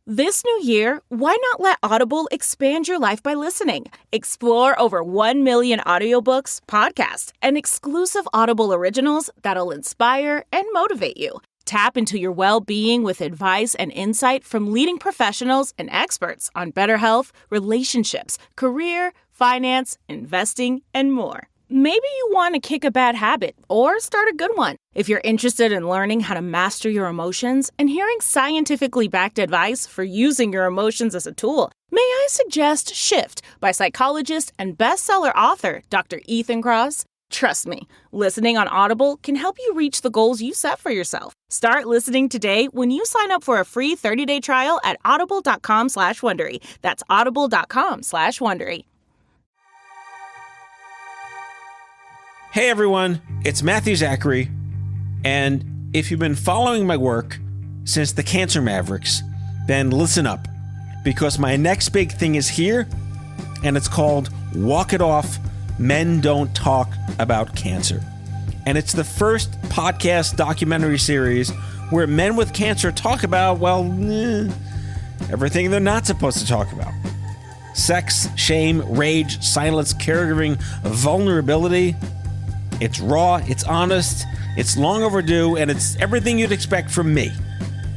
This new year, why not let Audible expand your life by listening? Explore over 1 million audiobooks, podcasts, and exclusive Audible originals that'll inspire and motivate you. Tap into your well-being with advice and insight from leading professionals and experts on better health, relationships, career, finance, investing, and more. Maybe you want to kick a bad habit or start a good one. If you're interested in learning how to master your emotions and hearing scientifically backed advice for using your emotions as a tool, may I suggest Shift by psychologist and bestseller author Dr. Ethan Kross? Trust me, listening on Audible can help you reach the goals you set for yourself. Start listening today when you sign up for a free 30-day trial at audible.com/Wondery. That's audible.com/Wondery. Hey everyone, it's Matthew Zachary, and if you've been following my work since the Cancer Mavericks, then listen up, because my next big thing is here, and it's called Walk It Off, Men Don't Talk About Cancer. And it's the first podcast documentary series where men with cancer talk about, everything they're not supposed to talk about. Sex, shame, rage, silence, caregiving, vulnerability. It's raw, it's honest, it's long overdue, and it's everything you'd expect from me.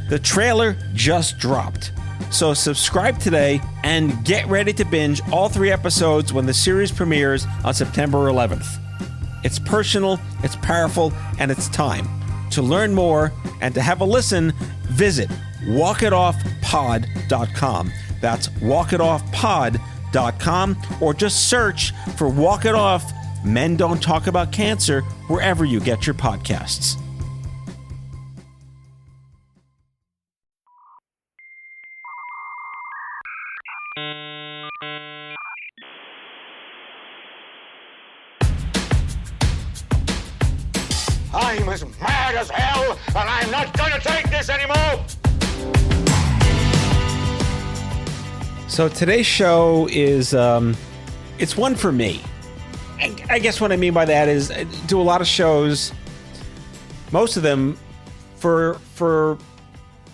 The trailer just dropped. So subscribe today and get ready to binge all 3 episodes when the series premieres on September 11th. It's personal, it's powerful, and it's time. To learn more and to have a listen, visit walkitoffpod.com. That's walkitoffpod.com, or just search for Walk It Off Men Don't Talk About Cancer wherever you get your podcasts. I'm as mad as hell, and I'm not going to take this anymore! So today's show is, it's one for me. I guess what I mean by that is I do a lot of shows, most of them for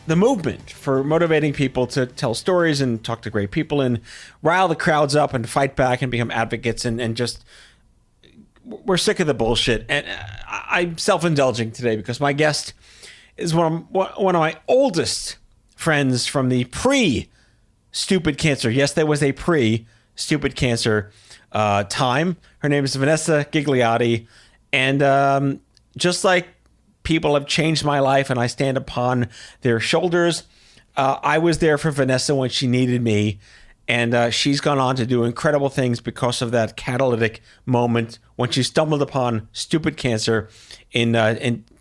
the movement, for motivating people to tell stories and talk to great people and rile the crowds up and fight back and become advocates and just, we're sick of the bullshit. And I'm self-indulging today because my guest is one of my oldest friends from the pre-Stupid Cancer. Yes, there was a pre-Stupid Cancer time. Her name is Vanessa Ghigliotty, and just like people have changed my life and I stand upon their shoulders, I was there for Vanessa when she needed me, and she's gone on to do incredible things because of that catalytic moment when she stumbled upon Stupid Cancer in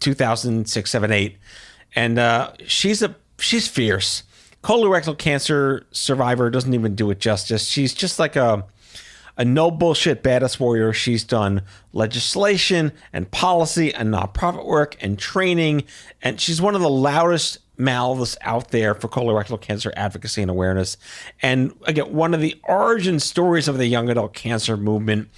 2006, 7, 8, and she's fierce. Colorectal cancer survivor doesn't even do it justice. She's just like a no bullshit badass warrior. She's done legislation and policy and nonprofit work and training, and she's one of the loudest mouths out there for colorectal cancer advocacy and awareness. And again, one of the origin stories of the young adult cancer movement.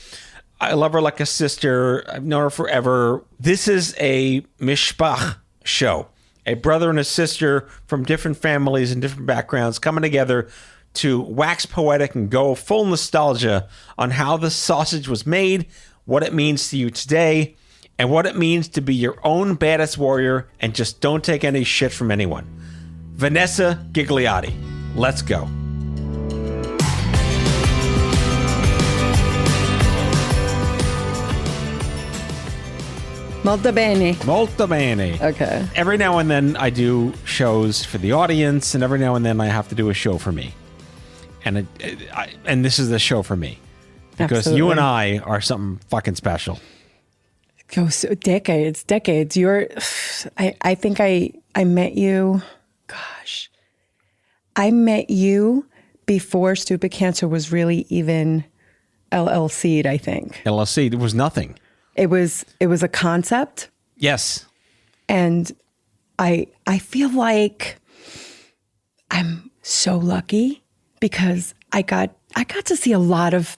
I love her like a sister. I've known her forever. This is a mishpach show, a brother and a sister from different families and different backgrounds coming together to wax poetic and go full nostalgia on how the sausage was made, what it means to you today, and what it means to be your own badass warrior and just don't take any shit from anyone. Vanessa Ghigliotty. Let's go. Molto bene. Molto bene. Okay. Every now and then I do shows for the audience, and every now and then I have to do a show for me. And and this is the show for me. Because Absolutely. you and I are something fucking special. Goes decades. I think I met you, I met you before Stupid Cancer was really even LLC'd, I think. LLC, there was nothing. It was a concept. Yes. And I feel like I'm so lucky because I got to see a lot of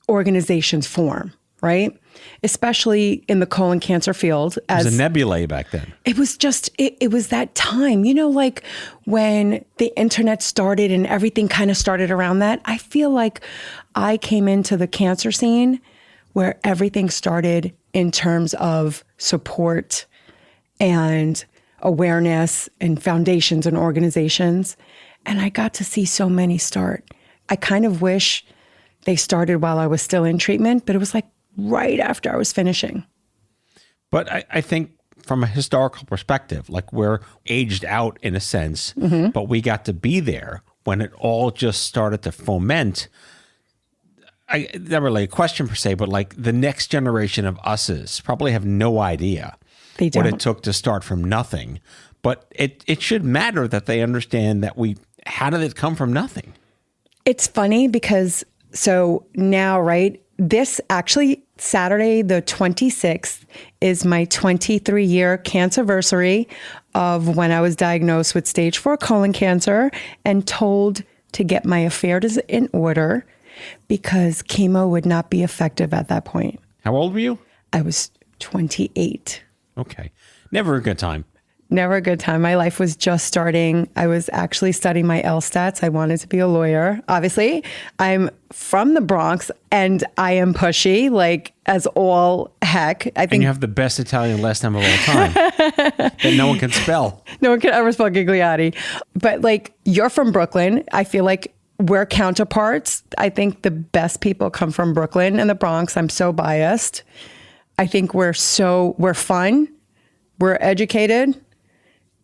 organizations form, right? especially in the colon cancer field. It was a nebulae back then. It was just, it was that time, like when the internet started and everything kind of started around that. I feel like I came into the cancer scene where everything started in terms of support and awareness and foundations and organizations. And I got to see so many start. I kind of wish they started while I was still in treatment, but it was like right after I was finishing. But I think from a historical perspective, like we're aged out in a sense, but we got to be there when it all just started to foment. Not really a question per se, but like the next generation of us's probably have no idea what it took to start from nothing. But it should matter that they understand that how did it come from nothing? It's funny because so now, right, this actually Saturday, the 26th is my 23-year cancerversary of when I was diagnosed with stage 4 colon cancer and told to get my affairs in order because chemo would not be effective at that point. How old were you? I was 28. Okay. Never a good time. Never a good time. My life was just starting. I was actually studying my LSATs. I wanted to be a lawyer. Obviously, I'm from the Bronx and I am pushy, like as all heck. I think. And you have the best Italian last name of all time that no one can spell. No one can ever spell Ghigliotti. But like, you're from Brooklyn. I feel like we're counterparts. I think the best people come from Brooklyn and the Bronx. I'm so biased. I think we're fun, we're educated,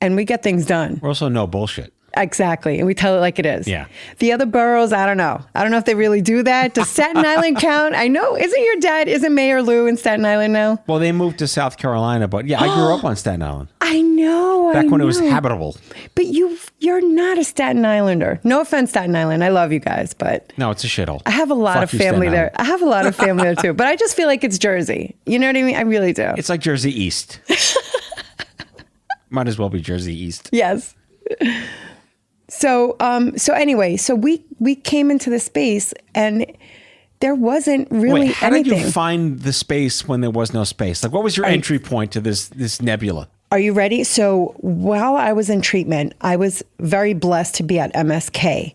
and we get things done. We're also no bullshit. Exactly. And we tell it like it is. Yeah. The other boroughs, I don't know. I don't know if they really do that. Does Staten Island count? I know. Isn't Mayor Lou in Staten Island now? Well, they moved to South Carolina, but yeah, I grew up on Staten Island. I know. Back when it was habitable. But you're not a Staten Islander. No offense, Staten Island. I love you guys, but No, it's a shithole. I have a lot of family there. I have a lot of family there too. But I just feel like it's Jersey. You know what I mean? I really do. It's like Jersey East. Might as well be Jersey East. Yes. So anyway, we came into the space and there wasn't really Wait, how anything. did you find the space when there was no space? Like, what was your entry point to this nebula? Are you ready? So while I was in treatment, I was very blessed to be at MSK.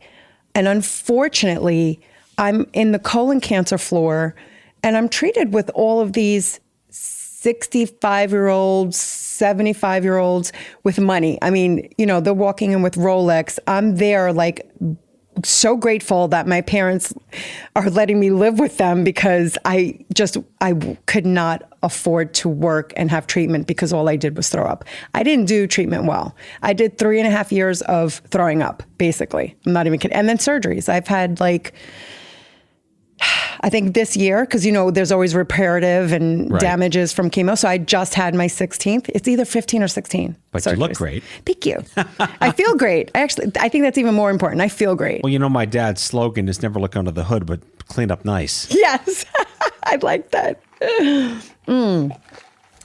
And unfortunately, I'm in the colon cancer floor and I'm treated with all of these 65-year-olds, 75-year-olds with money. I mean, they're walking in with Rolex. I'm there like so grateful that my parents are letting me live with them because I could not afford to work and have treatment because all I did was throw up. I didn't do treatment well. I did 3.5 years of throwing up, basically. I'm not even kidding. And then surgeries. I've had I think this year, because there's always reparative and damages from chemo. So I just had my 16th. It's either 15 or 16. But surgeries. You look great. Thank you. I feel great. I think that's even more important. I feel great. Well, my dad's slogan is never look under the hood, but clean up nice. Yes. I like that.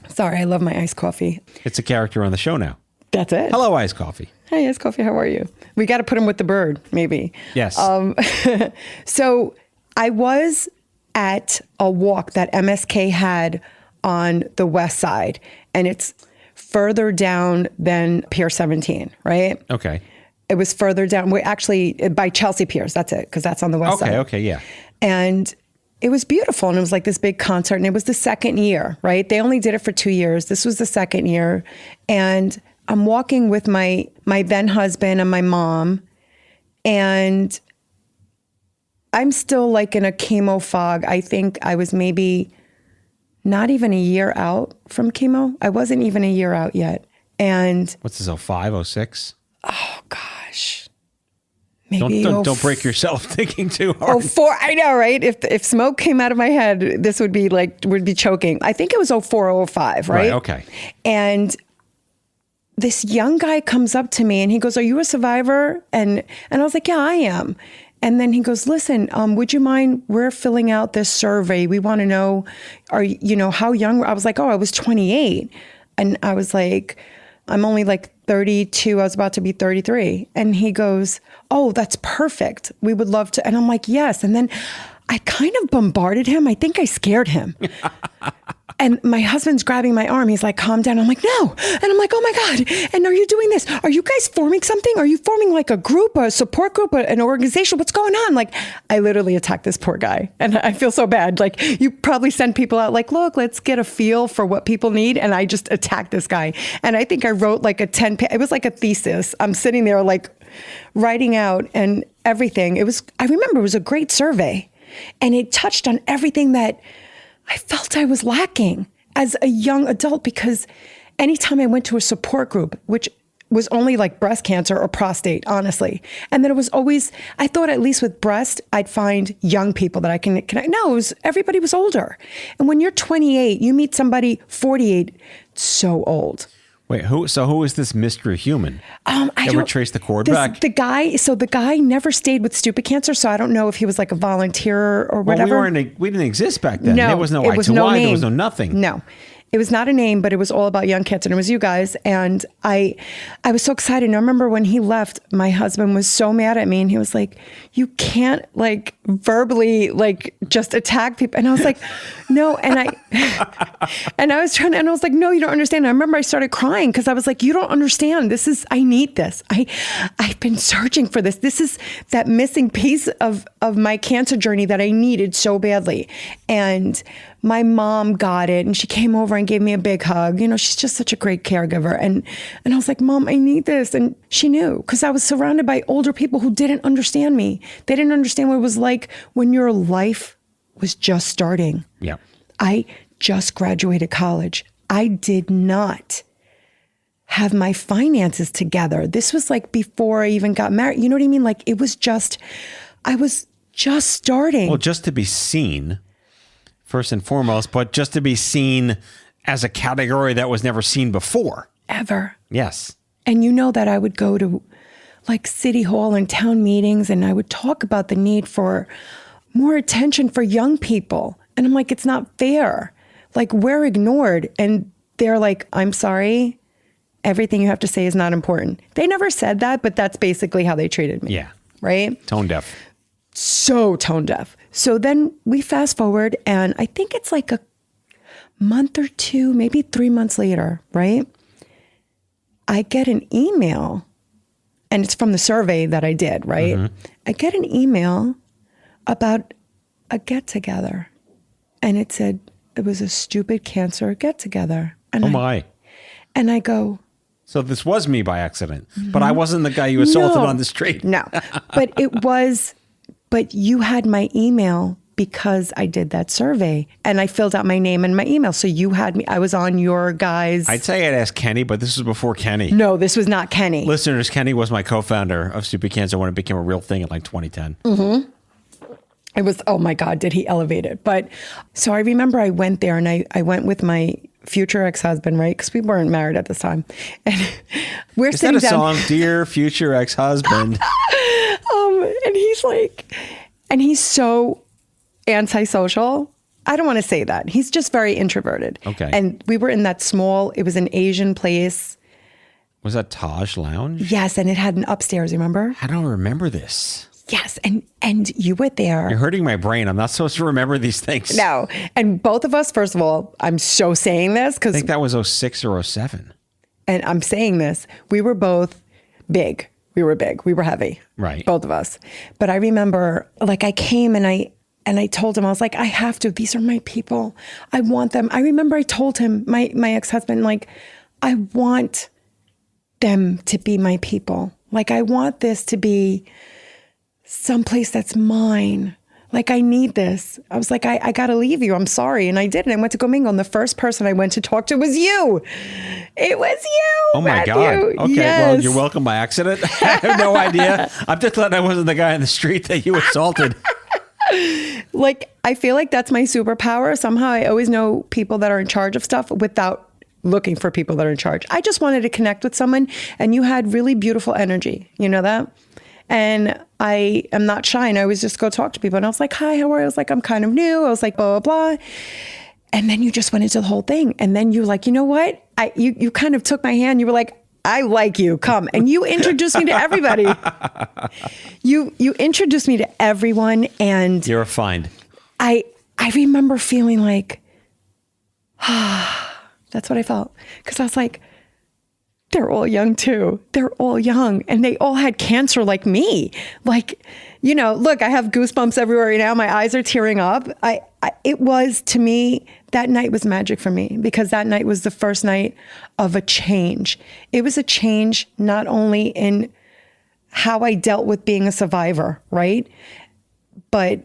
Sorry, I love my iced coffee. It's a character on the show now. That's it. Hello, iced coffee. Hey, iced coffee. How are you? We got to put him with the bird, maybe. Yes. So I was at a walk that MSK had on the west side, and it's further down than Pier 17, right? Okay. It was further down. We're actually by Chelsea Piers. That's it, because that's on the west side. Okay, yeah. And it was beautiful, and it was like this big concert, and it was the second year, right? They only did it for 2 years. This was the second year, and I'm walking with my then husband and my mom, and I'm still like in a chemo fog. I think I was maybe not even a year out from chemo. I wasn't even a year out yet. And what's this, 05, 06? Oh gosh. Maybe don't break yourself thinking too hard. 04, I know, right? If smoke came out of my head, this would be choking. I think it was 04 or 05, right? Right, okay. And this young guy comes up to me and he goes, "Are you a survivor?" And I was like, "Yeah, I am." And then he goes, "Listen, would you mind, we're filling out this survey. We want to know, how young?" I was like, "Oh, I was 28." And I was like, "I'm only like 32. I was about to be 33. And he goes, "Oh, that's perfect. We would love to." And I'm like, "Yes." And then I kind of bombarded him. I think I scared him. And my husband's grabbing my arm. He's like, calm down. I'm like, no. And I'm like, oh my God. And are you doing this? Are you guys forming something? Are you forming like a group, a support group, an organization? What's going on? Like, I literally attacked this poor guy. And I feel so bad. Like, you probably send people out like, look, let's get a feel for what people need. And I just attacked this guy. And I think I wrote like it was like a thesis. I'm sitting there like writing out and everything. I remember it was a great survey. And it touched on everything that I felt I was lacking as a young adult, because anytime I went to a support group, which was only like breast cancer or prostate, honestly. And then it was always, I thought at least with breast, I'd find young people that I can connect. No, everybody was older. And when you're 28, you meet somebody 48, so old. Wait, who is this mystery human? I Ever trace the cord back? The guy never stayed with stupid cancer, so I don't know if he was like a volunteer or whatever. Well, we didn't exist back then. No, there was no it was no I2Y, name. there was no nothing. No. It was not a name, but it was all about young cancer, and it was you guys. And I was so excited. And I remember when he left, my husband was so mad at me, and he was like, you can't like verbally like just attack people. And I was like, no. And I was like, no, you don't understand. And I remember I started crying because I was like, you don't understand. I need this. I've been searching for this. This is that missing piece of my cancer journey that I needed so badly. And my mom got it, and she came over and gave me a big hug. You know, she's just such a great caregiver. And I was like, Mom, I need this. And she knew, because I was surrounded by older people who didn't understand me. They didn't understand what it was like when your life was just starting. Yeah. I just graduated college. I did not have my finances together. This was like before I even got married. You know what I mean? Like I was just starting. Well, just to be seen, first and foremost, but just to be seen as a category that was never seen before. Ever. Yes. And you know that I would go to like city hall and town meetings, and I would talk about the need for more attention for young people. And I'm like, it's not fair. Like, we're ignored. And they're like, I'm sorry, everything you have to say is not important. They never said that, but that's basically how they treated me. Yeah. Right? Tone deaf. So tone deaf. So then we fast forward, and I think it's like a month or two, maybe 3 months later, right? I get an email, and it's from the survey that I did, right? Mm-hmm. I get an email about a get-together, and it said it was a stupid cancer get-together. And my. And I go, so this was me by accident, but I wasn't the guy you assaulted on the street. No, but you had my email because I did that survey, and I filled out my name and my email. So you had me. I was on your guys. I'd say I'd ask Kenny, but this was before Kenny. No, this was not Kenny. Listeners, Kenny was my co-founder of Stupid Cancer when it became a real thing in like 2010. Mm-hmm. It was, oh my God, did he elevate it? But so I remember I went there, and I went with my future ex-husband, right? Because we weren't married at this time. And we're sitting down. Is that a song, Dear Future Ex-Husband? And he's like, and he's so antisocial. I don't want to say that. He's just very introverted. Okay. And we were in that it was an Asian place. Was that Taj Lounge? Yes, and it had an upstairs, remember? I don't remember this. Yes, and you were there. You're hurting my brain. I'm not supposed to remember these things. No. And both of us, first of all, I'm so saying this because I think that was 06 or 07. And I'm saying this, we were both big. We were big. We were heavy. Right. Both of us. But I remember, like, I came and I told him, I was like, I have to. These are my people. I want them. I remember I told him, my ex-husband, like, I want them to be my people. Like, I want this to be someplace that's mine. Like, I need this. I was like, I got to leave you. I'm sorry. And I did. And I went to go mingle. And the first person I went to talk to was you. It was you. Oh, my Matthew. God. Okay. Yes. Well, you're welcome by accident. I have no idea. I'm just glad I wasn't the guy in the street that you assaulted. Like, I feel like that's my superpower. Somehow I always know people that are in charge of stuff without looking for people that are in charge. I just wanted to connect with someone, and you had really beautiful energy. You know that? And I am not shy, and I always just go talk to people. And I was like, hi, how are you? I was like, I'm kind of new. I was like, blah, blah, blah. And then you just went into the whole thing. And then you were like, you know what? You kind of took my hand. You were like, I like you. Come. And you introduced me to everybody. You introduced me to everyone. And You're a find. I remember feeling like, that's what I felt. Because I was like, they're all young too. They're all young. And they all had cancer like me. Like, you know, look, I have goosebumps everywhere right now. My eyes are tearing up. It was, to me, that night was magic for me, because that night was the first night of a change. It was a change not only in how I dealt with being a survivor, right? But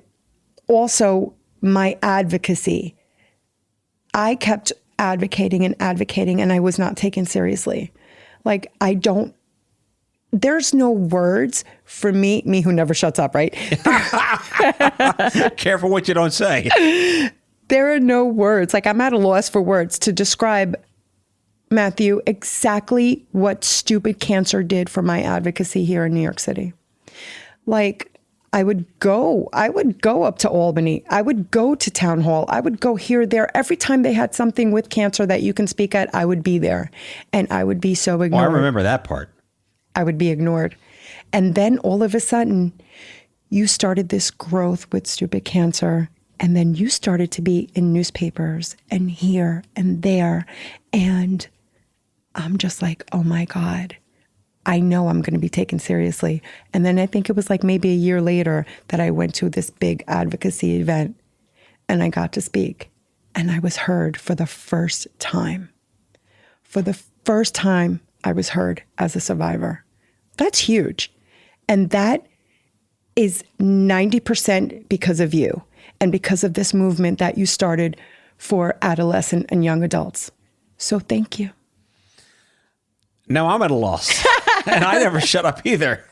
also my advocacy. I kept advocating, and I was not taken seriously. Like, there's no words for me who never shuts up, right? Careful what you don't say. There are no words. Like, I'm at a loss for words to describe, Matthew, exactly what stupid cancer did for my advocacy here in New York City. Like, I would go up to Albany. I would go to town hall. I would go here, there. Every time they had something with cancer that you can speak at, I would be there. And I would be so ignored. Oh, I remember that part. I would be ignored. And then all of a sudden, you started this growth with stupid cancer. And then you started to be in newspapers and here and there. And I'm just like, oh my God, I know I'm going to be taken seriously. And then I think it was like maybe a year later that I went to this big advocacy event and I got to speak. And I was heard for the first time. For the first time, I was heard as a survivor. That's huge. And that is 90% because of you and because of this movement that you started for adolescent and young adults. So thank you. Now I'm at a loss. And I never shut up either.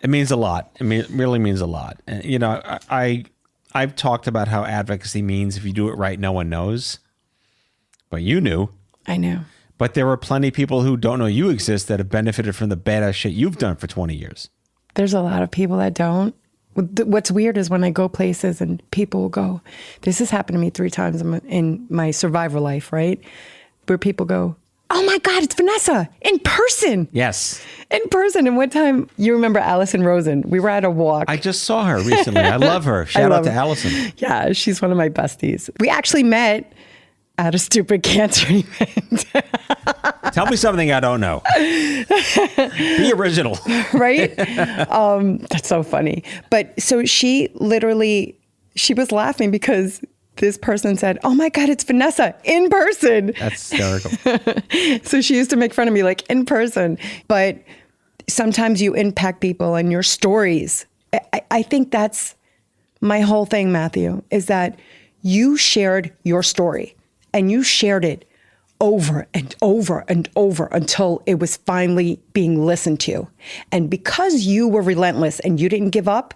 It means a lot. It really means a lot. And, you know, I've talked about how advocacy means if you do it right, no one knows. But you knew. I know. But there are plenty of people who don't know you exist that have benefited from the badass shit you've done for 20 years. There's a lot of people that don't. What's weird is when I go places and people will go, this has happened to me 3 times in my survivor life, right? Where people go, oh my God, it's Vanessa in person. Yes. In person. And one time, you remember Allison Rosen? We were at a walk. I just saw her recently. I love her. Shout out to Allison. Yeah, she's one of my besties. We actually met at a stupid cancer event. Tell me something I don't know. Be original. Right? That's so funny. But so she was laughing because this person said, oh my God, it's Vanessa in person. That's hysterical. So she used to make fun of me like in person. But sometimes you impact people and your stories. I think that's my whole thing, Matthew, is that you shared your story and you shared it over and over and over until it was finally being listened to. And because you were relentless and you didn't give up,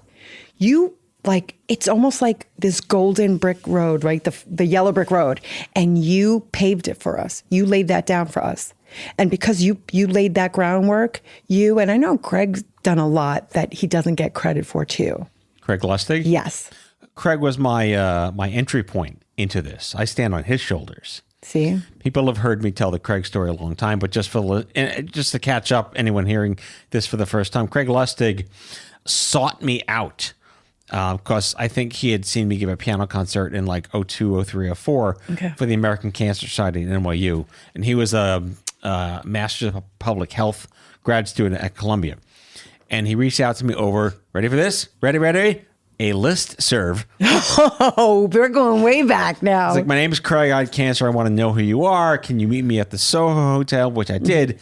it's almost like this golden brick road, right? The yellow brick road. And you paved it for us. You laid that down for us. And because you laid that groundwork, and I know Craig's done a lot that he doesn't get credit for too. Craig Lustig? Yes. Craig was my entry point into this. I stand on his shoulders. See? People have heard me tell the Craig story a long time, but just to catch up, anyone hearing this for the first time, Craig Lustig sought me out because I think he had seen me give a piano concert in like 02, 03, 04 for the American Cancer Society at NYU. And he was a Master's of Public Health grad student at Columbia. And he reached out to me over, ready for this? Ready? A list serve. Oh, we're going way back now. It's like, my name is Craig. I had cancer. I want to know who you are. Can you meet me at the Soho Hotel? Which I did.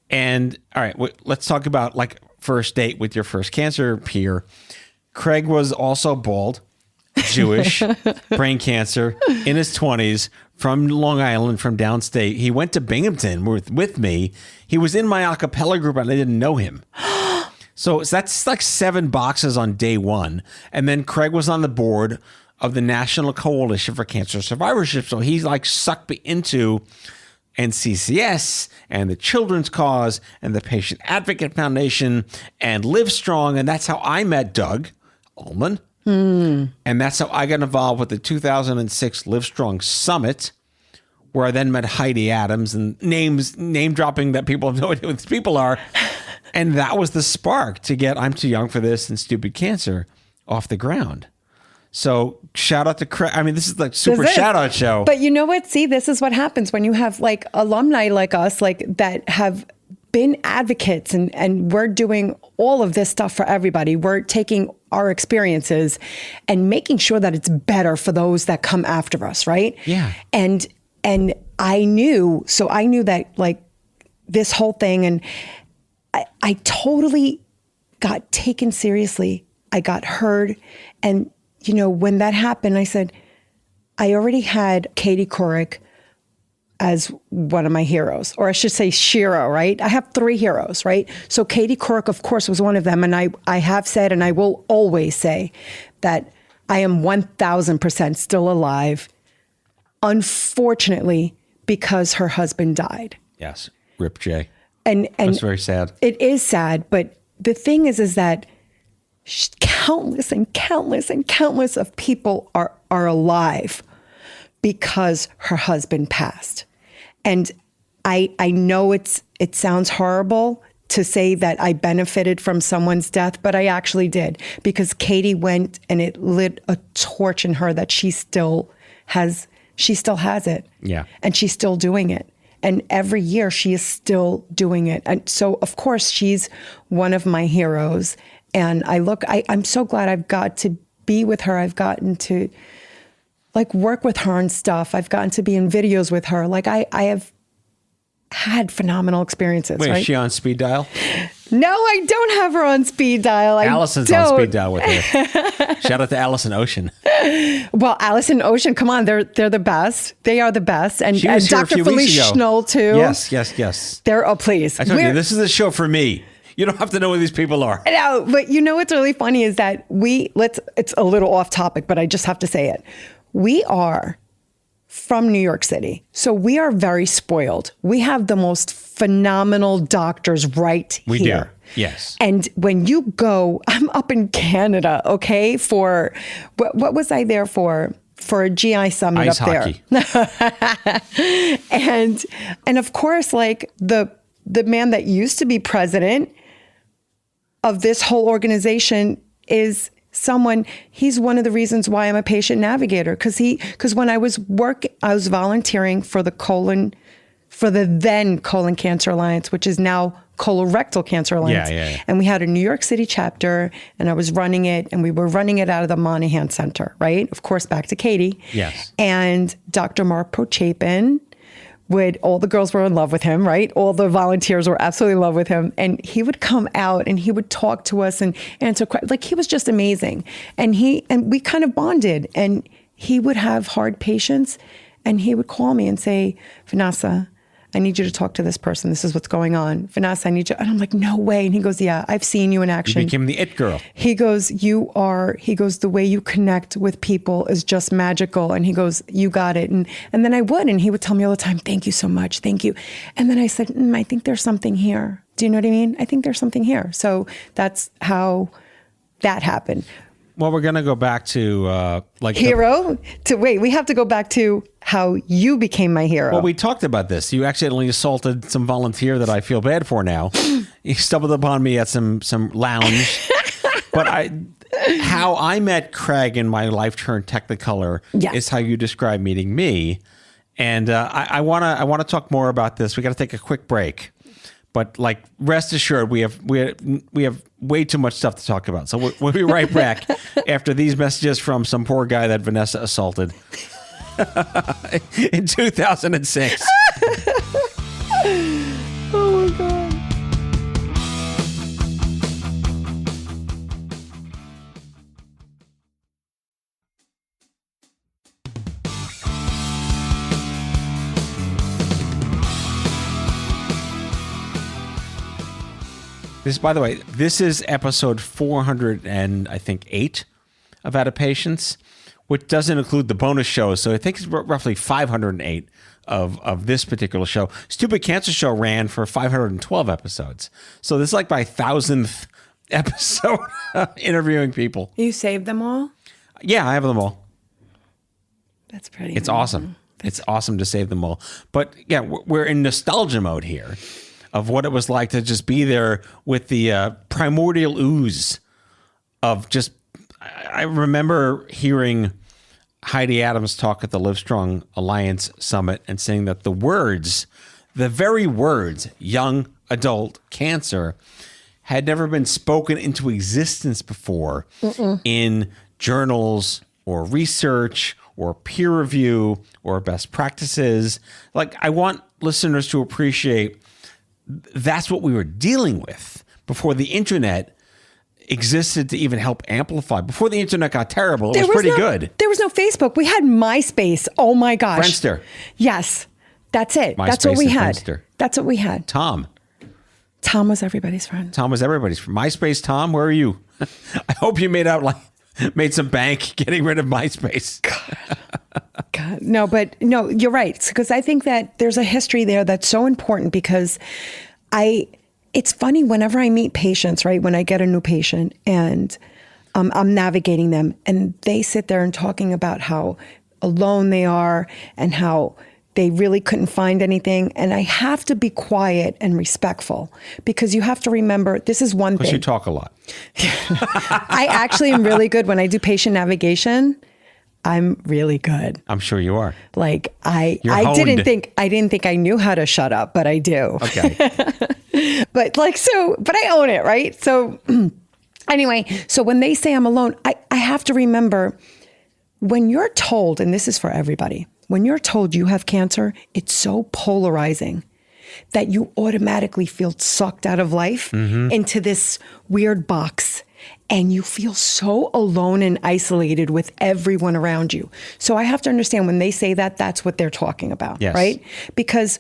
And all right, let's talk about like first date with your first cancer peer. Craig was also bald, Jewish, brain cancer, in his 20s, from Long Island, from downstate. He went to Binghamton with me. He was in my a cappella group and I didn't know him. So that's like 7 boxes on day one. And then Craig was on the board of the National Coalition for Cancer Survivorship. So he's like sucked me into NCCS and the Children's Cause and the Patient Advocate Foundation and Live Strong. And that's how I met Doug Ullman. And that's how I got involved with the 2006 Live Strong Summit, where I then met Heidi Adams and name dropping that people have no idea who these people are. And that was the spark to get I'm Too Young for This and Stupid Cancer off the ground. So shout out to Craig. I mean, this is like super shout out show. But you know what? See, this is what happens when you have like alumni like us, like that have been advocates and we're doing all of this stuff for everybody. We're taking our experiences and making sure that it's better for those that come after us, right? Yeah. And I knew that like this whole thing, and I totally got taken seriously. I got heard. And, you know, when that happened, I said, I already had Katie Couric as one of my heroes, or I should say Shira, right? I have 3 heroes, right? So Katie Couric, of course, was one of them. And I have said, and I will always say that I am 1000% still alive, unfortunately, because her husband died. Yes. Rip J. And that's very sad. It is sad. But the thing is that countless and countless and countless of people are alive because her husband passed. And I know it sounds horrible to say that I benefited from someone's death, but I actually did, because Katie went and it lit a torch in her that she still has it. Yeah. And she's still doing it. And every year she is still doing it. And so of course she's one of my heroes. And I'm so glad I've got to be with her. I've gotten to like work with her and stuff. I've gotten to be in videos with her. Like I have had phenomenal experiences. Wait, right? is she on speed dial? No, I don't have her on speed dial. Allison's on speed dial with her. Shout out to Allison Ocean. Well, Allison Ocean, come on, they're the best. They are the best. And She was here a Dr. few Felice weeks ago. Schnoll too. Yes. They're, oh please. I told you, this is a show for me. You don't have to know who these people are. No, but you know what's really funny is that it's a little off topic, but I just have to say it. We are from New York City. So we are very spoiled. We have the most phenomenal doctors right here. We do. Yes. And when you go, I'm up in Canada, okay, for, what was I there for? For a GI summit Ice up hockey. there. and of course, like the man that used to be president of this whole organization is he's one of the reasons why I'm a patient navigator. Because when I was volunteering for the then Colon Cancer Alliance, which is now Colorectal Cancer Alliance. Yeah. And we had a New York City chapter, and I was running it, and we were running it out of the Monahan Center, right? Of course, back to Katie. Yes. And Dr. Mark Prochapin all the girls were in love with him, right? All the volunteers were absolutely in love with him. And he would come out and he would talk to us and answer questions. Like, he was just amazing. And we kind of bonded. And he would have hard patients, and he would call me and say, Vanessa, I need you to talk to this person. This is what's going on. Vanessa, I need you. And I'm like, no way. And he goes, yeah, I've seen you in action. You became the it girl. He goes, the way you connect with people is just magical. And he goes, you got it. And then I would, and he would tell me all the time, thank you so much. Thank you. And then I said, I think there's something here. Do you know what I mean? I think there's something here. So that's how that happened. Well, we're going to go back to we have to go back to how you became my hero. Well, we talked about this. You accidentally assaulted some volunteer that I feel bad for now. You stumbled upon me at some lounge. But how I met Craig and my life turned Technicolor is how you describe meeting me. And I want to talk more about this. We got to take a quick break. But like, rest assured, we have way too much stuff to talk about. So we'll be right back after these messages from some poor guy that Vanessa assaulted in 2006. Oh my God. By the way, this is episode 408 of Out of Patience, which doesn't include the bonus shows. So I think it's roughly 508 of this particular show. Stupid Cancer Show ran for 512 episodes. So this is like my 1,000th episode interviewing people. You saved them all? Yeah, I have them all. That's pretty. It's awesome. It's awesome to save them all. But yeah, we're in nostalgia mode here of what it was like to just be there with the primordial ooze of just, I remember hearing Heidi Adams talk at the Livestrong Alliance Summit and saying that the very words, young adult cancer, had never been spoken into existence before in journals or research or peer review or best practices. Like, I want listeners to appreciate that's what we were dealing with before the internet existed to even help amplify. Before the internet got terrible, it was pretty good. There was no Facebook. We had MySpace. Oh my gosh. Friendster. Yes. That's it. MySpace That's what we and had. Friendster. That's what we had. Tom was everybody's friend. Tom was everybody's friend. MySpace, Tom, where are you? I hope you made some bank getting rid of MySpace. God. No, you're right. Because I think that there's a history there that's so important because it's funny whenever I meet patients, right? When I get a new patient and I'm navigating them and they sit there and talking about how alone they are and how they really couldn't find anything. And I have to be quiet and respectful because you have to remember, this is one thing. Because you talk a lot. I actually am really good when I do patient navigation. I'm really good. I'm sure you are. Like I didn't think I knew how to shut up, but I do. Okay. but I own it, right? So anyway, so when they say I'm alone, I have to remember when you're told, and this is for everybody, when you're told you have cancer, it's so polarizing that you automatically feel sucked out of life into this weird box. And you feel so alone and isolated with everyone around you. So I have to understand when they say that, that's what they're talking about, yes. Right? Because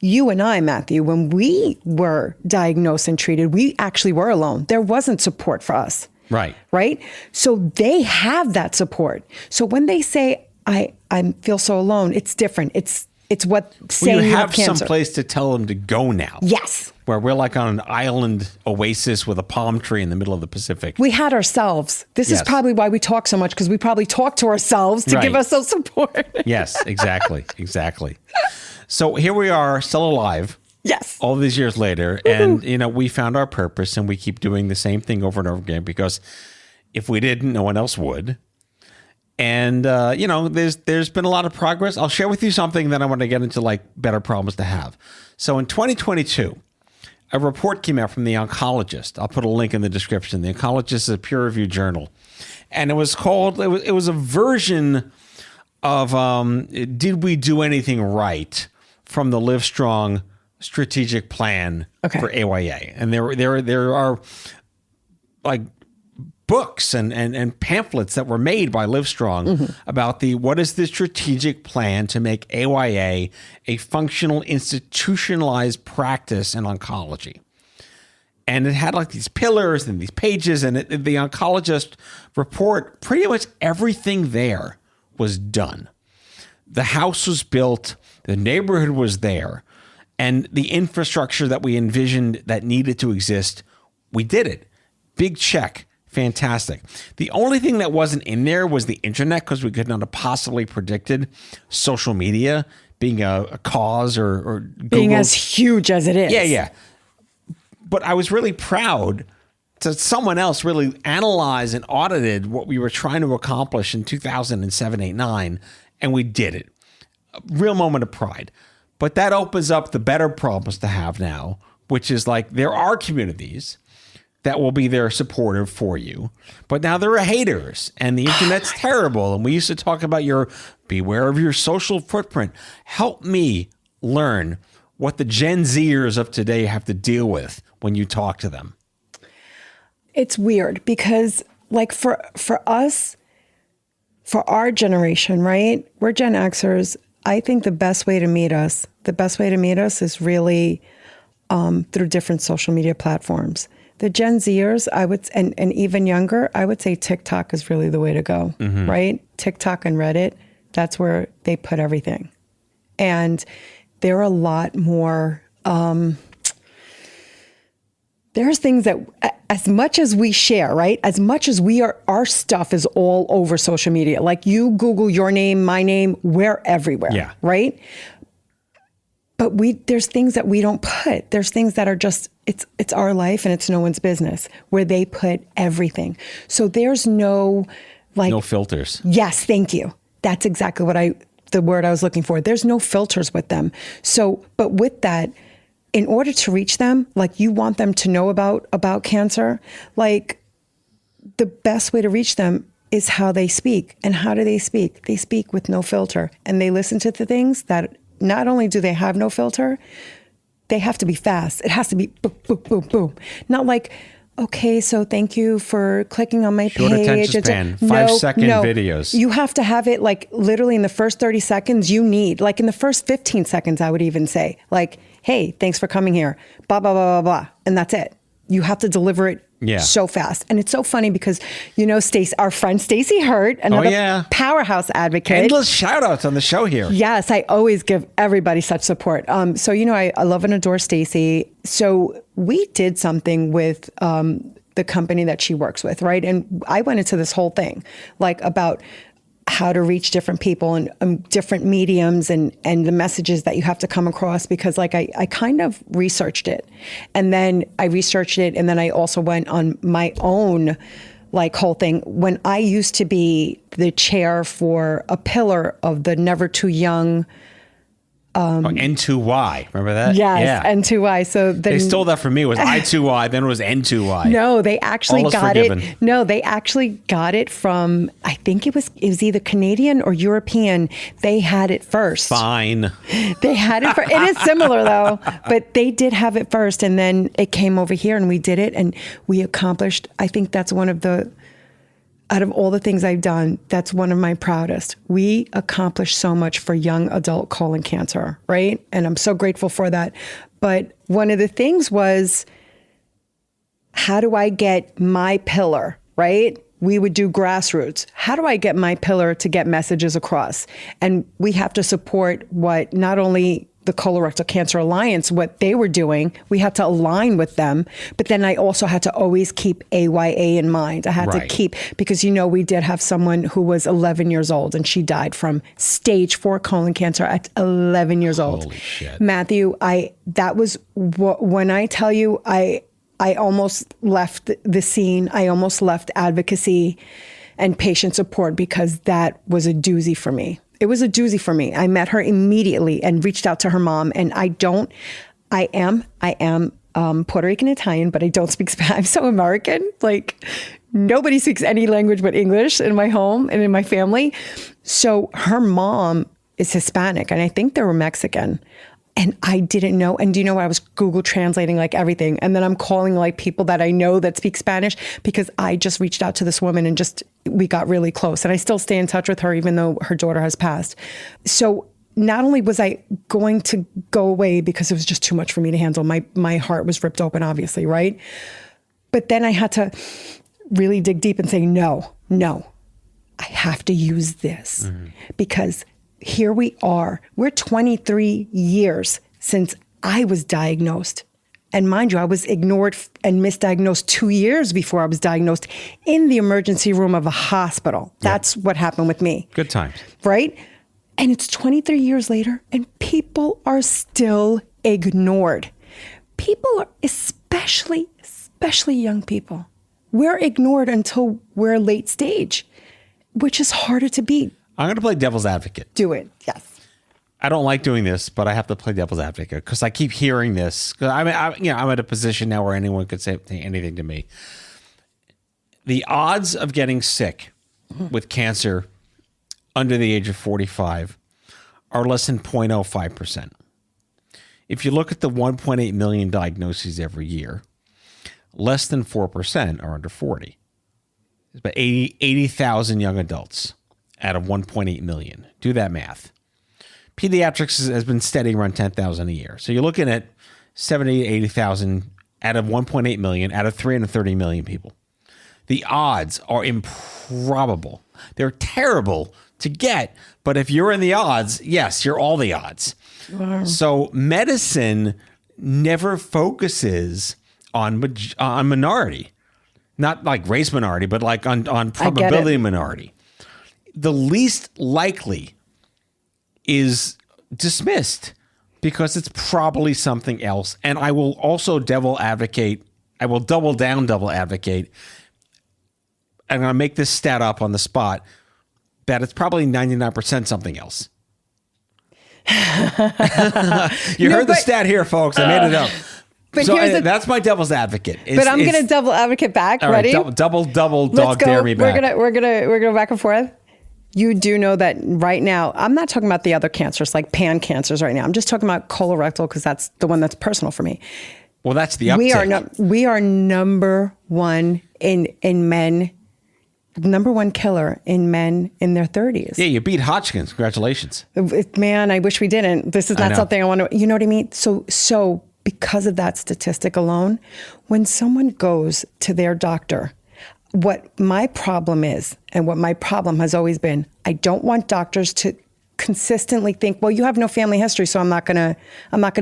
you and I, Matthew, when we were diagnosed and treated, we actually were alone. There wasn't support for us. Right. Right? So they have that support. So when they say, I feel so alone, it's different. It's what saying you have cancer. some place to tell them to go now. Yes. Where we're like on an island oasis with a palm tree in the middle of the Pacific. We had ourselves. This is probably why we talk so much, because we probably talk to ourselves to give us some support. Yes, exactly. Exactly. So here we are, still alive. Yes. All these years later. And, we found our purpose and we keep doing the same thing over and over again because if we didn't, no one else would. And, there's been a lot of progress. I'll share with you something that I want to get into, like better problems to have. So in 2022, a report came out from The Oncologist. I'll put a link in the description. The Oncologist is a peer-reviewed journal. And it was called, it was a version of Did We Do Anything Right from the Livestrong strategic plan for AYA. And there are like books and pamphlets that were made by Livestrong about what is the strategic plan to make AYA a functional institutionalized practice in oncology. And it had like these pillars and these pages, and the Oncologist report, pretty much everything there was done. The house was built, the neighborhood was there, and the infrastructure that we envisioned that needed to exist, we did it. Big check. Fantastic. The only thing that wasn't in there was the internet, because we could not have possibly predicted social media being a cause or being as huge as it is. Yeah. But I was really proud that someone else really analyzed and audited what we were trying to accomplish in 2007, 8, 9, and we did it. A real moment of pride. But that opens up the better problems to have now, which is like there are communities that will be there supportive for you. But now there are haters and the internet's terrible. And we used to talk about beware of your social footprint. Help me learn what the Gen Zers of today have to deal with when you talk to them. It's weird because like for us, for our generation, right? We're Gen Xers. I think the best way to meet us is really through different social media platforms. The Gen Zers, and even younger, I would say TikTok is really the way to go, right? TikTok and Reddit, that's where they put everything. And there are a lot more, there's things that as much as we share, right? As much as our stuff is all over social media. Like you Google your name, my name, we're everywhere. Yeah. Right? But there's things that we don't put. There's things that are just, it's our life and it's no one's business, where they put everything. So there's no filters. Yes, thank you. That's exactly the word I was looking for. There's no filters with them. So, but with that, in order to reach them, like you want them to know about cancer, like the best way to reach them is how they speak. And how do they speak? They speak with no filter, and they listen to the things that not only do they have no filter, they have to be fast. It has to be boom, boom, boom, boom. Not like, okay, so thank you for clicking on my Short page. attention span, 5-second videos. You have to have it like literally in the first 30 seconds you need, like in the first 15 seconds, I would even say, like, hey, thanks for coming here, blah, blah, blah, blah, blah. And that's it. You have to deliver it so fast. And it's so funny because, our friend Stacey Hurt, another powerhouse advocate. Endless shout outs on the show here. Yes, I always give everybody such support. So, I love and adore Stacey. So we did something with the company that she works with, right? And I went into this whole thing, like about how to reach different people and different mediums and the messages that you have to come across, because like I kind of researched it, and then I researched it, and then I also went on my own like whole thing. When I used to be the chair for a pillar of the Never Too Young N2Y. Remember that? Yes, yeah. N2Y. So they stole that from me. It was I2Y, then it was N2Y. No, they actually All is got forgiven. it. No, they actually got it from, I think it was either Canadian or European. They had it first. Fine. They had it first. It is similar though, but they did have it first, and then it came over here and we did it, and we accomplished, I think that's one of the, out of all the things I've done, that's one of my proudest. We accomplished so much for young adult colon cancer, right? And I'm so grateful for that. But one of the things was, how do I get my pillar, right? We would do grassroots. How do I get my pillar to get messages across? And we have to support what not only the Colorectal Cancer Alliance, what they were doing, we had to align with them. But then I also had to always keep AYA in mind. I had to keep, because we did have someone who was 11 years old and she died from stage 4 colon cancer at 11 years old. Holy shit. Matthew, when I tell you, I almost left the scene. I almost left advocacy and patient support, because that was a doozy for me. It was a doozy for me. I met her immediately and reached out to her mom. And I am Puerto Rican Italian, but I don't speak Spanish. I'm so American. Like nobody speaks any language but English in my home and in my family. So her mom is Hispanic, and I think they were Mexican. And I didn't know. And do you know, I was Google translating like everything. And then I'm calling like people that I know that speak Spanish, because I just reached out to this woman and we got really close. And I still stay in touch with her, even though her daughter has passed. So not only was I going to go away because it was just too much for me to handle, my heart was ripped open, obviously, right? But then I had to really dig deep and say, no, I have to use this because here we are. We're 23 years since I was diagnosed. And mind you, I was ignored and misdiagnosed 2 years before I was diagnosed in the emergency room of a hospital. That's what happened with me. Good times. Right? And it's 23 years later, and people are still ignored. People are, especially young people, we're ignored until we're late stage, which is harder to beat. I'm going to play devil's advocate. Do it. Yes. I don't like doing this, but I have to play devil's advocate because I keep hearing this. I'm at a position now where anyone could say anything to me. The odds of getting sick with cancer under the age of 45 are less than 0.05%. If you look at the 1.8 million diagnoses every year, less than 4% are under 40. It's about 80,000 young adults out of 1.8 million. Do that math. Pediatrics has been steady around 10,000 a year. So you're looking at 70,000 to 80,000 out of 1.8 million out of 330 million people. The odds are improbable. They're terrible to get, but if you're in the odds, yes, you're all the odds. Wow. So medicine never focuses on minority. not like race minority, but like on probability minority, the least likely is dismissed because it's probably something else. And I will also double advocate. I'm going to make this stat up on the spot that it's probably 99% something else. You heard the stat here, folks. I made it up. But So that's my devil's advocate. But I'm going to double advocate back. All Ready? Right, double dog dare me back. We're gonna go back and forth. You do know that right now, I'm not talking about the other cancers like pan cancers right now. I'm just talking about colorectal because that's the one that's personal for me. Well, that's the uptick. We are number one in men, number one killer in men in their 30s. Yeah, you beat Hodgkin's. Congratulations. Man, I wish we didn't. This is not something I want to, you know what I mean? So because of that statistic alone, when someone goes to their doctor, what my problem is, and what my problem has always been, I don't want doctors to consistently think, well, you have no family history, so I'm not gonna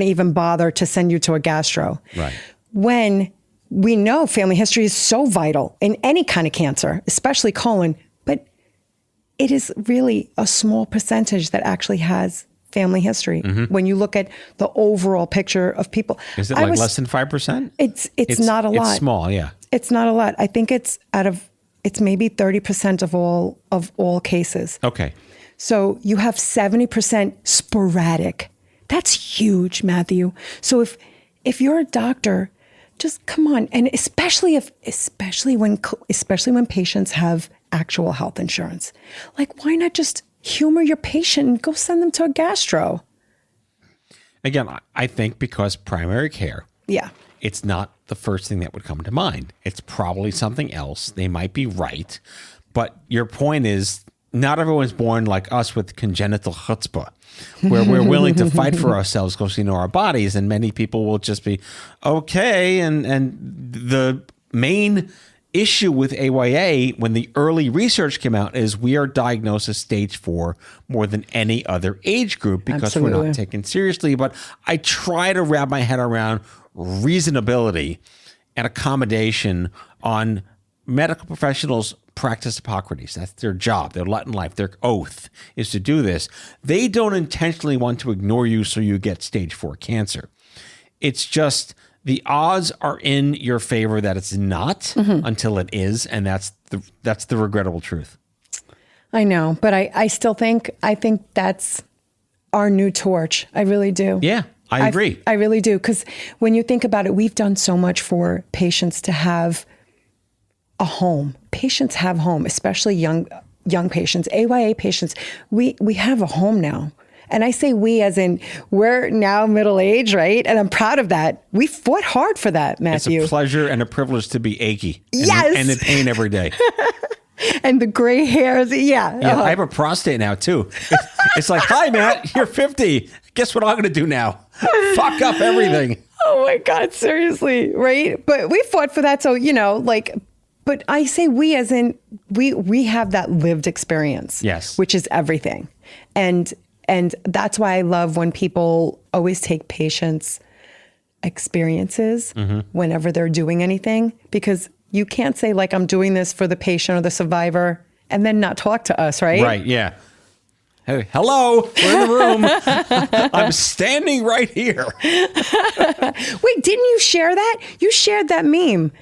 even bother to send you to a gastro. Right. When we know family history is so vital in any kind of cancer, especially colon, but it is really a small percentage that actually has family history. Mm-hmm. When you look at the overall picture of people. Is it less than 5%? It's not a lot. It's small, yeah. It's not a lot. I think it's maybe 30% of all cases. Okay. So you have 70% sporadic. That's huge, Matthew. So if you're a doctor, just come on, and especially when patients have actual health insurance, like why not just humor your patient and go send them to a gastro? Again, I think because primary care. Yeah. It's not the first thing that would come to mind. It's probably something else. They might be right. But your point is, not everyone's born like us with congenital chutzpah, where we're willing to fight for ourselves because we know our bodies. And many people will just be, okay. And the main issue with AYA, when the early research came out, is we are diagnosed as stage 4 more than any other age group because we're not taken seriously. But I try to wrap my head around reasonability and accommodation on medical professionals' practice Hippocrates. That's their job, their lot in life, their oath is to do this. They don't intentionally want to ignore you so you get stage 4 cancer. It's just the odds are in your favor that it's not until it is, and that's the regrettable truth. I know, but I still think that's our new torch. I really do. Yeah. I agree. I really do. Because when you think about it, we've done so much for patients to have a home. Patients have home, especially young patients, AYA patients. We have a home now. And I say we as in we're now middle-aged, right? And I'm proud of that. We fought hard for that, Matthew. It's a pleasure and a privilege to be achy. And in pain every day. And the gray hairs, yeah. I have a prostate now, too. It's like, hi, Matt, you're 50. Guess what I'm going to do now? Fuck up everything. Oh, my God, seriously, right? But we fought for that. So, but I say we as in we have that lived experience. Yes. Which is everything. And that's why I love when people always take patients' experiences whenever they're doing anything, because you can't say like, I'm doing this for the patient or the survivor and then not talk to us, right? Right, yeah. Hey, hello, we're in the room. I'm standing right here. Wait, didn't you share that? You shared that meme.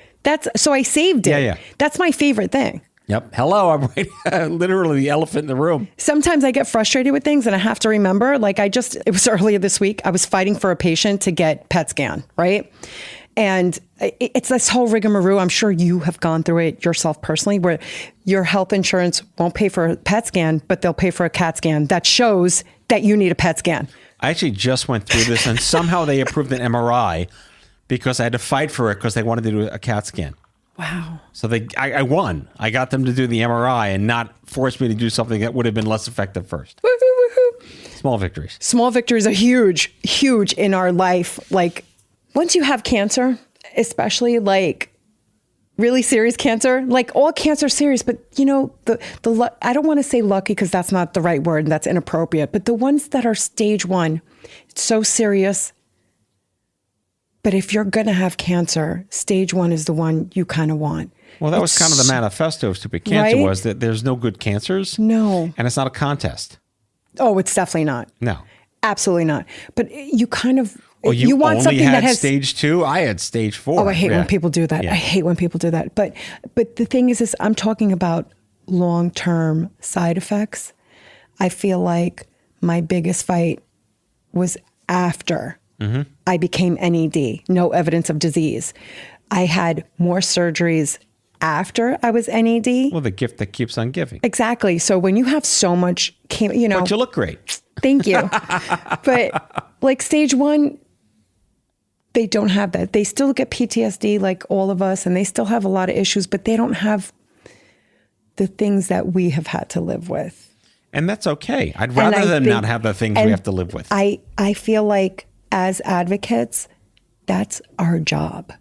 So I saved it. Yeah. That's my favorite thing. Yep. Hello, I'm right, literally the elephant in the room. Sometimes I get frustrated with things and I have to remember, like it was earlier this week, I was fighting for a patient to get PET scan, right? And it's this whole rigmarole. I'm sure you have gone through it yourself personally, where your health insurance won't pay for a PET scan, but they'll pay for a CAT scan that shows that you need a PET scan. I actually just went through this and somehow they approved an MRI because I had to fight for it because they wanted to do a CAT scan. Wow. So I won. I got them to do the MRI and not force me to do something that would have been less effective first. Small victories. Small victories are huge, huge in our life. Like once you have cancer, especially like really serious cancer, like all cancer is serious, but I don't want to say lucky because that's not the right word and that's inappropriate, but the ones that are stage 1, it's so serious. But if you're going to have cancer, stage 1 is the one you kind of want. Well, that was kind of the manifesto of stupid cancer, Right? was that there's no good cancers. No. And it's not a contest. Oh, it's definitely not. No. Absolutely not. But you kind of, Oh, you want only something had that has stage 2? I had stage 4. Oh, I hate when people do that. Yeah. I hate when people do that. But the thing is I'm talking about long-term side effects. I feel like my biggest fight was after I became NED, no evidence of disease. I had more surgeries after I was NED. Well, the gift that keeps on giving. Exactly. So when you have so much, But you look great. Thank you. But like stage 1, they don't have that. They still get PTSD like all of us, and they still have a lot of issues, but they don't have the things that we have had to live with. And that's okay. I'd rather them not have the things we have to live with. I feel like as advocates, that's our job.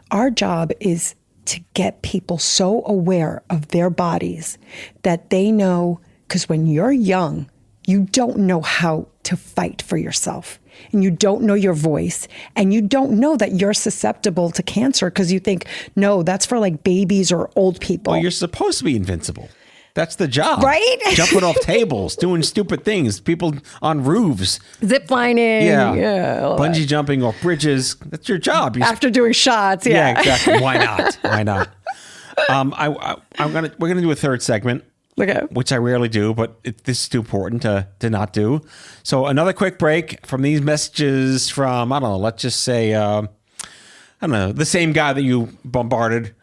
Our job is to get people so aware of their bodies that they know, because when you're young, you don't know how to fight for yourself, and you don't know your voice, and you don't know that you're susceptible to cancer because you think, no, that's for like babies or old people. Well, you're supposed to be invincible. That's the job. Right? Jumping off tables, doing stupid things, people on roofs. Zip lining. Yeah. All that. Bungee jumping off bridges. That's your job. After doing shots. Yeah, Yeah. exactly. Why not? Why not? We're gonna do a third segment, Okay. which I rarely do, but this is too important to not do. So another quick break from these messages from, I don't know, let's just say, I don't know, the same guy that you bombarded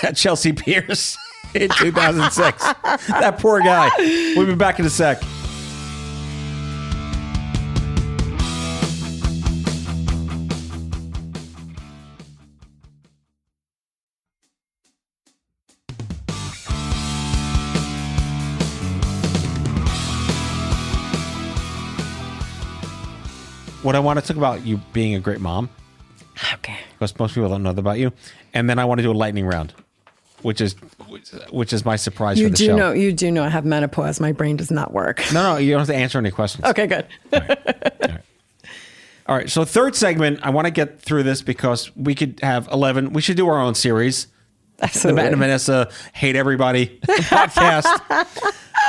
at Chelsea Pierce in 2006. That poor guy. We'll be back in a sec. What I want to talk about you being a great mom, Okay. because most people don't know that about you, and then I want to do a lightning round, which is my surprise for the show. You do know I have menopause. My brain does not work. No, you don't have to answer any questions. Okay, good. All right. So third segment, I want to get through this because we could have 11. We should do our own series. Absolutely. The Matt and Vanessa Hate Everybody podcast.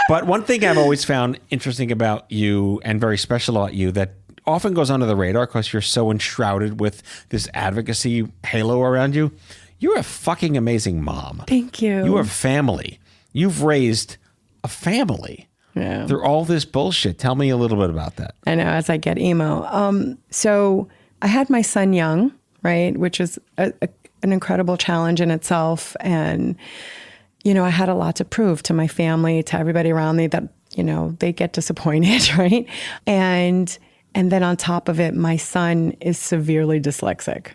But one thing I've always found interesting about you and very special about you that often goes under the radar because you're so enshrouded with this advocacy halo around you. You're a fucking amazing mom. Thank you. You have family. You've raised a family. Yeah. Through all this bullshit. Tell me a little bit about that. I know, as I get emo. So I had my son young, right, which is an incredible challenge in itself. And, you know, I had a lot to prove to my family, to everybody around me that, you know, they get disappointed, right? And then on top of it, my son is severely dyslexic.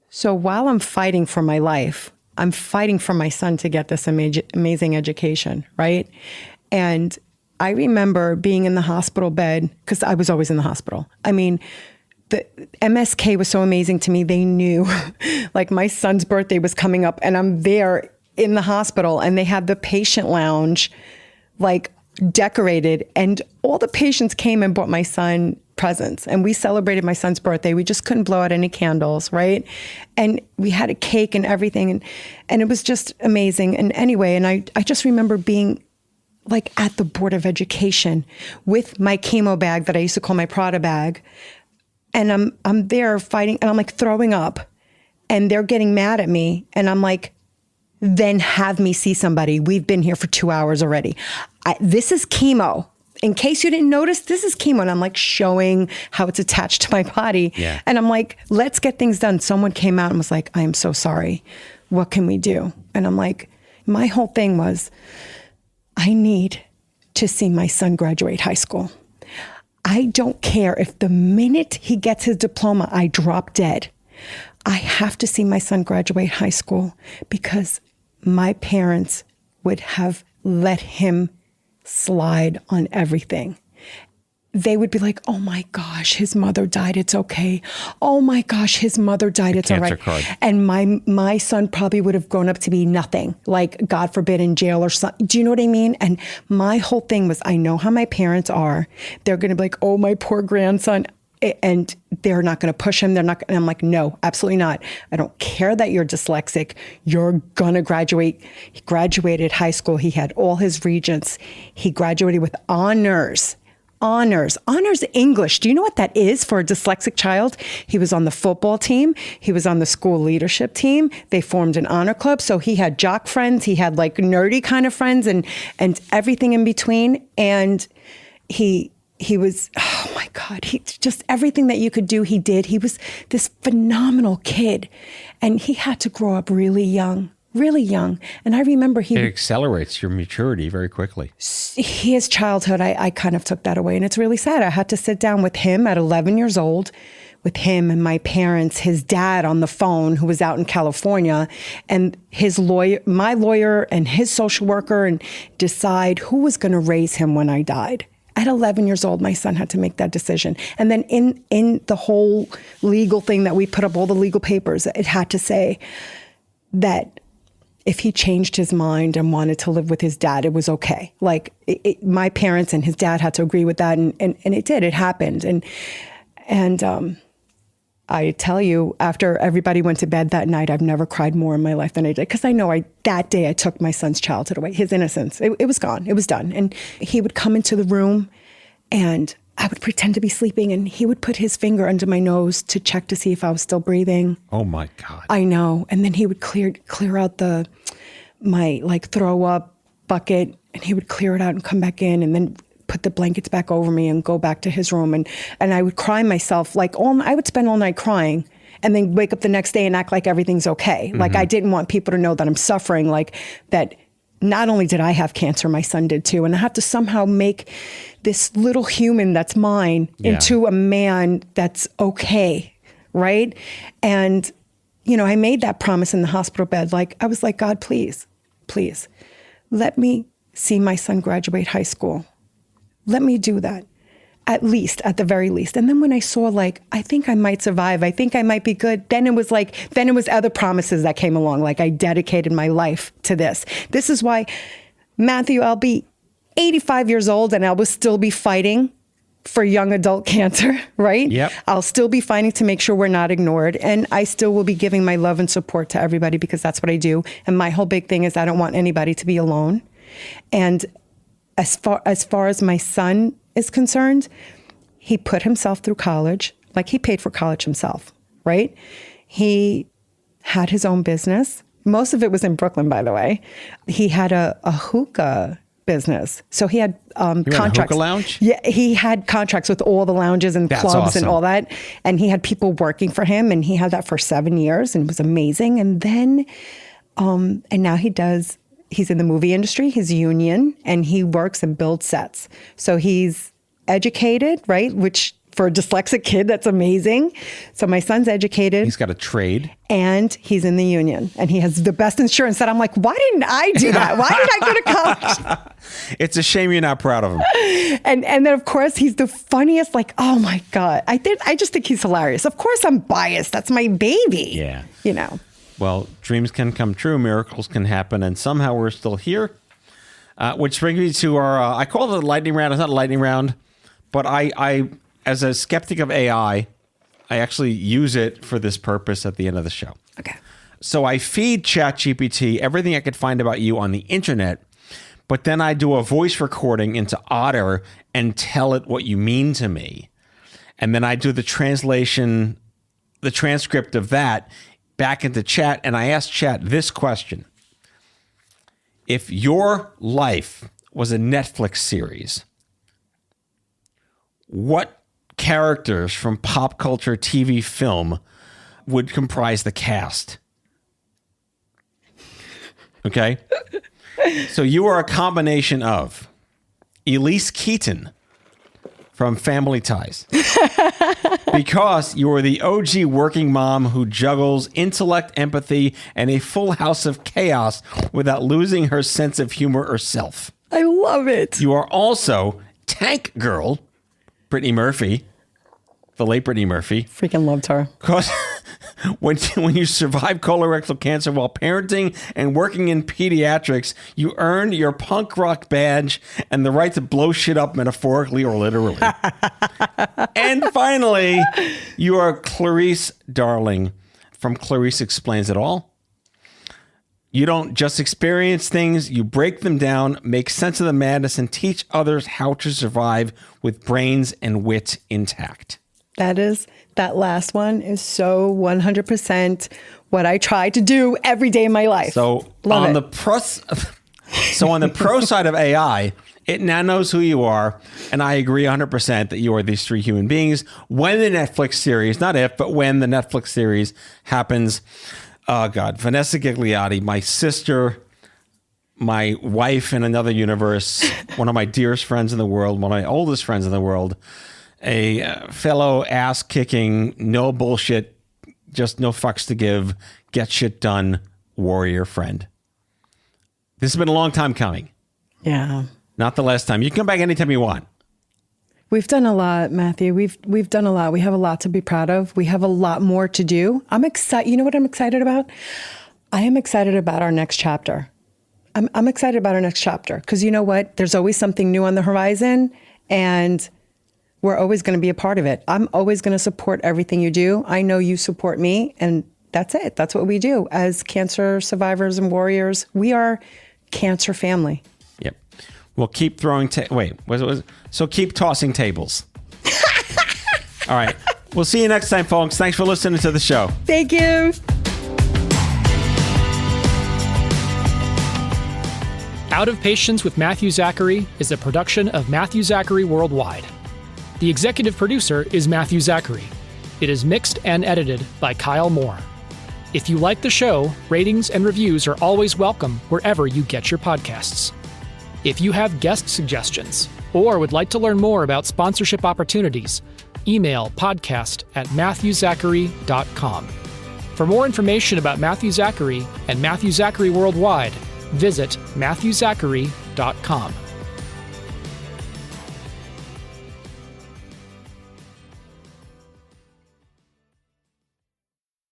So while I'm fighting for my life, I'm fighting for my son to get this amazing education, right? And I remember being in the hospital bed, because I was always in the hospital. I mean, the MSK was so amazing to me. They knew, like, my son's birthday was coming up, and I'm there in the hospital, and they had the patient lounge, like, decorated, and all the patients came and brought my son presents, and we celebrated my son's birthday. We just couldn't blow out any candles, right? And we had a cake and everything, and it was just amazing. And anyway, and I just remember being like at the Board of Education with my chemo bag that I used to call my Prada bag, and I'm there fighting, and I'm like throwing up, and they're getting mad at me, and I'm like, then have me see somebody. We've been here for 2 hours already. This is chemo. In case you didn't notice, this is chemo. And I'm like showing how it's attached to my body. Yeah. And I'm like, let's get things done. Someone came out and was like, I am so sorry. What can we do? And I'm like, my whole thing was, I need to see my son graduate high school. I don't care if the minute he gets his diploma, I drop dead. I have to see my son graduate high school because my parents would have let him slide on everything. They would be like, oh my gosh, his mother died, it's okay. Oh my gosh, his mother died, it's all right. Card. And my son probably would have grown up to be nothing, like God forbid in jail or something. Do you know what I mean? And my whole thing was, I know how my parents are. They're going to be like, oh, my poor grandson. and they're not going to push him. They're not. And I'm like, no, absolutely not. I don't care that you're dyslexic. You're going to graduate. He graduated high school. He had all his regents. He graduated with honors. Honors English. Do you know what that is for a dyslexic child? He was on the football team. He was on the school leadership team. They formed an honor club. So he had jock friends. He had like nerdy kind of friends and everything in between. And he was, oh my God, he just everything that you could do, he did. He was this phenomenal kid. And he had to grow up really young. And I remember it accelerates your maturity very quickly. His childhood, I kind of took that away. And it's really sad. I had to sit down with him at 11 years old, with him and my parents, his dad on the phone who was out in California, and his lawyer, my lawyer and his social worker, and decide who was going to raise him when I died. At 11 years old, my son had to make that decision. And then in the whole legal thing that we put up, all the legal papers, it had to say that if he changed his mind and wanted to live with his dad, it was okay. Like my parents and his dad had to agree with that, and it did. It happened, and I tell you, after everybody went to bed that night, I've never cried more in my life than I did, because I know that day I took my son's childhood away, his innocence. It was gone. It was done. And he would come into the room, and I would pretend to be sleeping, and he would put his finger under my nose to check to see if I was still breathing. Oh my God. I know. And then he would clear out my like throw up bucket, and he would clear it out and come back in, and then put the blankets back over me and go back to his room. And I would cry myself, like I would spend all night crying, and then wake up the next day and act like everything's okay. Mm-hmm. Like I didn't want people to know that I'm suffering, like that. Not only did I have cancer, my son did too. And I have to somehow make this little human that's mine into a man that's okay, right? And, I made that promise in the hospital bed. Like, I was like, God, please, let me see my son graduate high school. Let me do that. At the very least. And then when I saw, like, I think I might survive, I think I might be good, then it was other promises that came along. Like, I dedicated my life to this. This is why, Matthew, I'll be 85 years old and I will still be fighting for young adult cancer, right? Yep. I'll still be fighting to make sure we're not ignored. And I still will be giving my love and support to everybody, because that's what I do. And my whole big thing is I don't want anybody to be alone. And as far as my son is concerned, he put himself through college. Like, he paid for college himself, right? He had his own business. Most of it was in Brooklyn, by the way. He had a hookah business. So he had contracts. A hookah lounge? Yeah, he had contracts with all the lounges and clubs awesome. And all that. And he had people working for him, and he had that for 7 years, and it was amazing. And then, and now he's in the movie industry, he's union, and he works and builds sets. So he's educated, right? Which for a dyslexic kid, that's amazing. So my son's educated. He's got a trade. And he's in the union. And he has the best insurance that I'm like, why didn't I do that? Why did I go to college? It's a shame you're not proud of him. And then, of course, he's the funniest, like, oh my God. I just think he's hilarious. Of course I'm biased. That's my baby. Yeah. Well, dreams can come true, miracles can happen, and somehow we're still here. Which brings me to our, I call it a lightning round. It's not a lightning round, but I as a skeptic of AI, I actually use it for this purpose at the end of the show. Okay. So I feed ChatGPT everything I could find about you on the internet, but then I do a voice recording into Otter and tell it what you mean to me. And then I do the translation, the transcript of that back into Chat, and I ask Chat this question. If your life was a Netflix series, what characters from pop culture, TV, film would comprise the cast? Okay? So you are a combination of Elise Keaton from Family Ties. Because you are the OG working mom who juggles intellect, empathy, and a full house of chaos without losing her sense of humor or self. I love it. You are also Tank Girl, Brittany Murphy, the late Brittany Murphy. Freaking loved her. When you survive colorectal cancer while parenting and working in pediatrics, you earn your punk rock badge and the right to blow shit up metaphorically or literally. And finally, you are Clarice Darling from Clarice Explains It All. You don't just experience things, you break them down, make sense of the madness, and teach others how to survive with brains and wit intact. That last one is so 100% what I try to do every day in my life. So on the pro side of AI, it now knows who you are, and I agree 100% that you are these three human beings. When the Netflix series, not if, but when the Netflix series happens, oh God, Vanessa Ghigliotty, my sister, my wife in another universe, one of my dearest friends in the world, one of my oldest friends in the world, a fellow ass-kicking, no bullshit, just no fucks to give, get shit done warrior friend. This has been a long time coming. Yeah. Not the last time. You can come back anytime you want. We've done a lot, Matthew. We've done a lot. We have a lot to be proud of. We have a lot more to do. I'm excited. You know what I'm excited about? I am excited about our next chapter. I'm excited about our next chapter because you know what? There's always something new on the horizon, and we're always going to be a part of it. I'm always going to support everything you do. I know you support me, and that's it. That's what we do as cancer survivors and warriors. We are cancer family. Yep. We'll keep throwing... So keep tossing tables. All right. We'll see you next time, folks. Thanks for listening to the show. Thank you. Out of Patience with Matthew Zachary is a production of Matthew Zachary Worldwide. The executive producer is Matthew Zachary. It is mixed and edited by Kyle Moore. If you like the show, ratings and reviews are always welcome wherever you get your podcasts. If you have guest suggestions or would like to learn more about sponsorship opportunities, email podcast@matthewzachary.com. For more information about Matthew Zachary and Matthew Zachary Worldwide, visit matthewzachary.com.